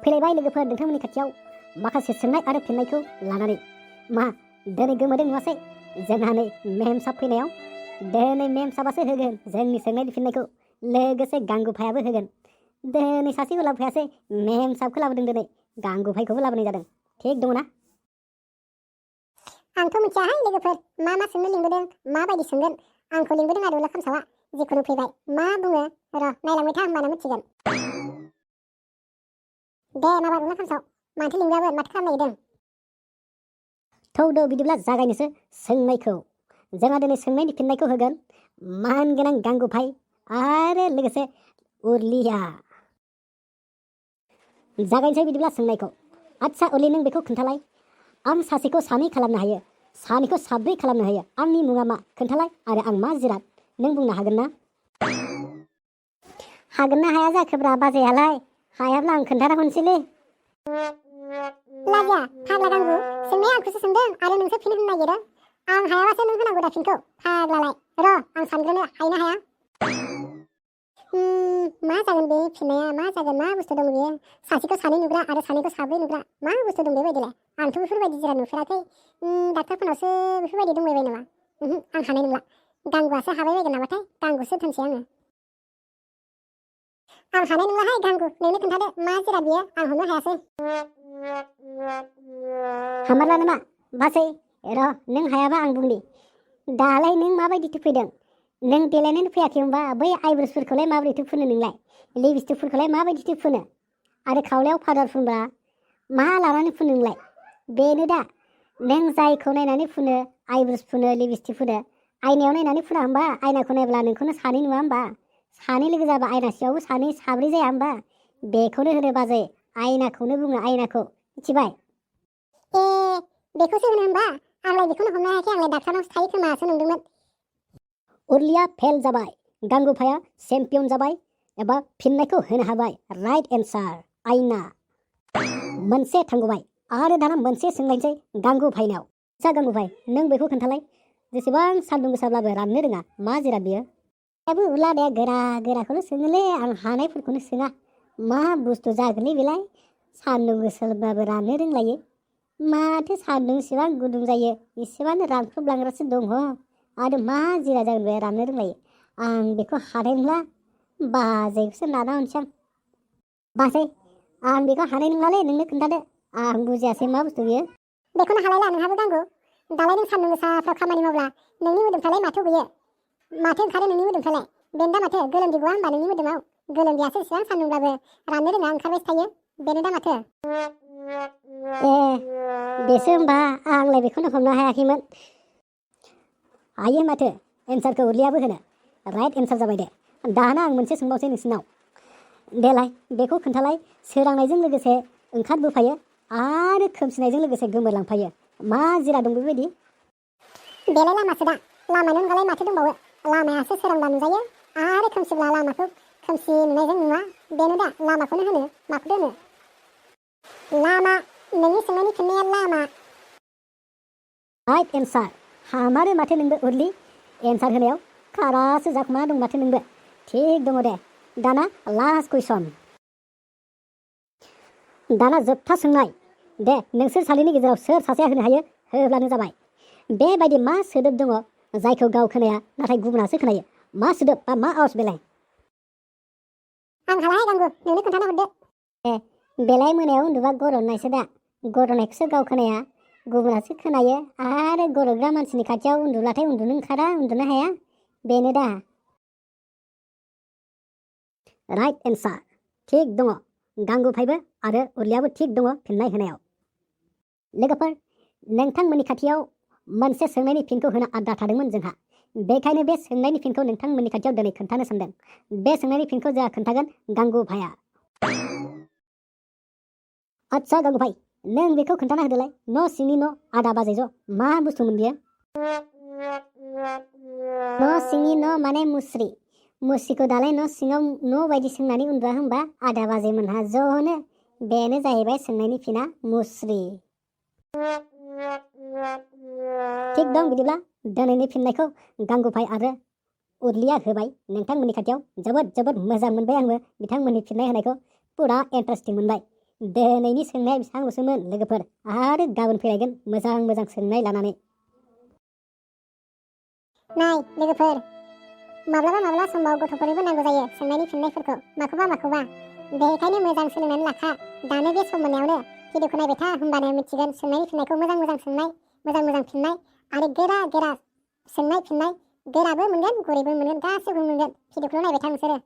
फैलायबाय लोगोफोर नोंथांमोननि खाथियाव माखासे सोंनाय आरो फिननायखौ लानानै। मा दिनै गोमोदों नुवासै? जोंहा नै मेमसाब फैनायाव दिनै मेमसाबासो होगोन जोंनि सोंनायनि फिननायखौ, लोगोसे गांगुफायाबो होगोन। दिनै सासेखौ लाबोफायासै, मेमसाबखौ लाबोदों, दिनै गांगुफायखौबो लाबोनाय जादों। थिग दङ ना? आंथ' मिथियाहाय लोगोफोर मा सोंनो लिंबोदों, माबायदि सोंगोन। आंखौ लिंबोदों आरो खामसावा, जिखुनु फैबाय। मा बुङो र' नायलांबाय था, होमबानो मिथिगोन। दे माबार खामसाव, माथो लिंबाबो, माथो खालामनो नागिरदों? थौदो बिदिब्ला जागायनोसै सोंनायखौ। जोंहा दिनै सोंनायनि फिननायखौ होगोन मानगोनां गांगुफाय आरो लोगोसे उरलिया। जागायनोसै बिदिब्ला सोंनायखौ। आदसा उरलि, नों बेखौ खोन्थालाय, आं सासेखौ सानै खालामनो हायो, सानैखौ साब्रै खालामनो हायो, आंनि मुङा मा खोन्थालाय, आरो आं मा जिराद, नों बुंनो हागोन ना? हागोन ना हाया जाखोब्रा बाजैयालाय? हायाब्ला आं खोन्थाना होनोसैलै। लाजिया फाग्ला गांगु, सोंनाया आंखौसो सोंदों आरो नोंसो फिन होनो नागिरो। आं हायाबासो नों होनांगौ दा फिनखौ, फाग्लालाय। र' आं सानग्रोनो, हायो ना हाया? मा जागोन बे फिननाया, मा जागोन, मा बुस्थु दं बेयो? सासेखौ सानै नुग्रा आरो सानैखौ साब्रै नुग्रा, मा बुस्थु दं बेबायदिलाय? आंथ' बेफोरबायदि जिराद नुफेराखै। डाक्टारफोरनावसो बेफोरबायदि दंबायबाय नामा? आं हानाय नंला। गांगुआसो हाबाय बायगोन नामाथाय, गांगुसो थोनसै आङो। आं हानाय नंलाहाय गांगु, नोंनो खोन्थादो मा जिराद बियो, आं हमनो हायासै। हामारला नामा बासै? र' नों हायाबा आं बुंनि। दालाय नों माबायदिथो फैदों? नों देलायनानै फैयाखै होनबा? बै आइब्रसफोरखौलाय माबोरैथो फुनो नोंलाय? लिपस्टिकफोरखौलाय माबायदिथो फुनो? आरो खावलायाव पाउडार फुनबा मा लानानै फुनो नोंलाय? बेनो दा नों जायखौ नायनानै फुनो, आइब्रस फुनो, लिपस्टिक फुनो, आयनायाव नायनानै फुना होमबा? आयनाखौ नायब्ला नोंखौनो सानै नुवा होमबा? सानै लोगो जाबा आयनासेयावबो सानै साब्रै जाया होमबा? बेखौनो होनो बाजै, आयनाखौनो बुङो, आयनाखौ, मिथिबाय? बेखौसो होनो होमबा? आंलाय बेखौनो हमनो हायाखै, आंलाय डाक्टारनावसो थायो खोमासो नंदोंमोन। उरलिया फेल जाबाय, गांगुफाया चेम्पियन जाबाय, एबा फिननायखौ होनो हाबाय। राइट एन्सार, आयना। मोनसे थांगौबाय, आरो दाना मोनसे सोंलायनोसै गांगुफायनाव। आदसा गांगुफाय, नों बेखौ खोन्थालाय, जेसेबां सान्दुं गोसाब्लाबो राननो रोङा, मा जिराद बियो? उरलादाया गोरा गोराखौनो सोङोलै, आं हानायफोरखौनो सोङा। मा बुस्थु जागोनलै बेलाय? सान्दुं गोसाब्लाबो राननो रोंलायो। माथो सान्दुं इसेबां गुदुं जायो, इसेबां रानख्रबलांग्रासो दङ। आरो मा जिराद जागोन बे राननो रोंलायो? आं बेखौ हानाय नंला, बाजैखौसो नाजा हरनोसै आं। बाजै, आं बेखौ हानाय नंलालै, नोंनो खोन्थादो, आं बुजियासै मा बुस्थु बियो। बेखौनो हालायला नोंहाबो गांगु। दालाय नों सान्दुं गोसाफ्राव खामानि मावब्ला नोंनि मोदोमफ्रालाय माथो गयो? माथो ओंखारो नोंनि मोदोमफ्रालाय? बेनो दा माथो गोलोमदै गवा होनबा नोंनि मोदोमाव? गोलोमदैयासो इसेबां सान्दुंब्लाबो राननो रोङा, ओंखारबायसो थायो। बेनो दा माथो। बेसो होमबा? आंलाय बेखौनो हमनो हायाखैमोन। हायो माथो, एन्सारखौ उरलियाबो होनो। राइट एन्सार जाबाय दे। दाना आं मोनसे सोंबावसै नोंसिनाव। देलाय बेखौ खोन्थालाय, सोरांनायजों लोगोसे ओंखारबोफायो आरो खोमसिनायजों लोगोसे गोमोरलांफायो, मा जिराद दं बेबायदि? बेलाय लामासो दा, लामानि अनगालाय माथो दंबावो? लामायासो सोरांबा नुजायो आरो खोमसिब्ला लामाखौ खोमसि नुनायजों नुवा। बेनो दा, लामाखौनो होनो, माखौथो होनो? लामा, नोंनि सोंनायनि फिननाया लामा। राइट एन्सार। हामारो माथो नोंबो उरलि, एन्सार होनायाव खारासो जाखुमा दं माथो नोंबो। थिग दङ दे। दाना लास्ट कुइसन। दाना जोबथा सोंनाय। दे नोंसोर सानैनि गेजेराव सोर सासेया होनो हायो, होब्लानो जाबाय। बेबायदि मा सोदोब दङ जायखौ गाव खोनाया नाथाय गुबुनासो खोनायो? मा सोदोब बा मा आवाज बेलाय? आं हालाहाय गांगु, नोंनो खोन्थाना हरदो। बेलाय मोनायाव उन्दुबा गरदनायसो दा, गरदनायखौसो गाव खोनाया, गुबुनासो खोनायो, आरो गरदग्रा मानसिनि खाथियाव उन्दुब्लाथाय उन्दुनो ओंखारा, उन्दुनो हाया, बेनो दा। राइट एन्सार। थिग दङ, गांगुफायबो आरो उरलियाबो थिग दङ फिननाय होनायाव। लोगोफोर, नोंथांमोननि खाथियाव मोनसे सोंनायनि फिनखौ होनो आद्रा थादोंमोन जोंहा। बेखायनो बे सोंनायनि फिनखौ नोंथांमोननि खाथियाव दिनै खोन्थानो सानदों। बे सोंनायनि फिनखौ जोंहा खोन्थागोन गांगुफाया। आदसा गांगुफाय, नों बेखौ खोन्थाना होदोलाय, न' सिंनि न' आदा बाजै ज' मा बुस्थुमोन बियो? न' सिंनि न' माने मुस्रि। मुस्रिखौ दालाय न' सिङाव न' बायदि सोंनानै उन्दुआ होनबा आदा बाजैमोनहा ज'नो? बेनो जाहैबाय सोंनायनि फिना, मुस्रि। थिग दं बिदिब्ला दिनैनि फिननायखौ गांगुफाय आरो उरलिया होबाय नोंथांमोननि खाथियाव। जोबोद जोबोद मोजां मोनबाय आंबो बिथांमोननि फिननाय होनायखौ, पुरा इन्टारेस्टिं मोनबाय। दिनैनि सोंनाया बेसेबांल'सोमोन लोगोफोर आरो गाबोन फैलायगोन मोजां मोजां सोंनाय लानानै नाय लोगोफोर माब्लाबा समाव गथ'फोरनोबो नांगौ जायो सोंनायनि फिननायफोरखौ माखौबा बेखायनो मोजां सोलोंनानै लाखा दानो बे सम मोननायावनो भिडिअखौ नायबाय था होमबानो मिथिगोन सोंनायनि फिननायखौ मोजां सोंनाय मोजां फिननाय आरो गोरा सोंनाय फिननाय गोराबो मोनगोन गुरैबो मोनगोन गासैबो मोनगोन भिडिअखौल' नायबाय था नोंसोरो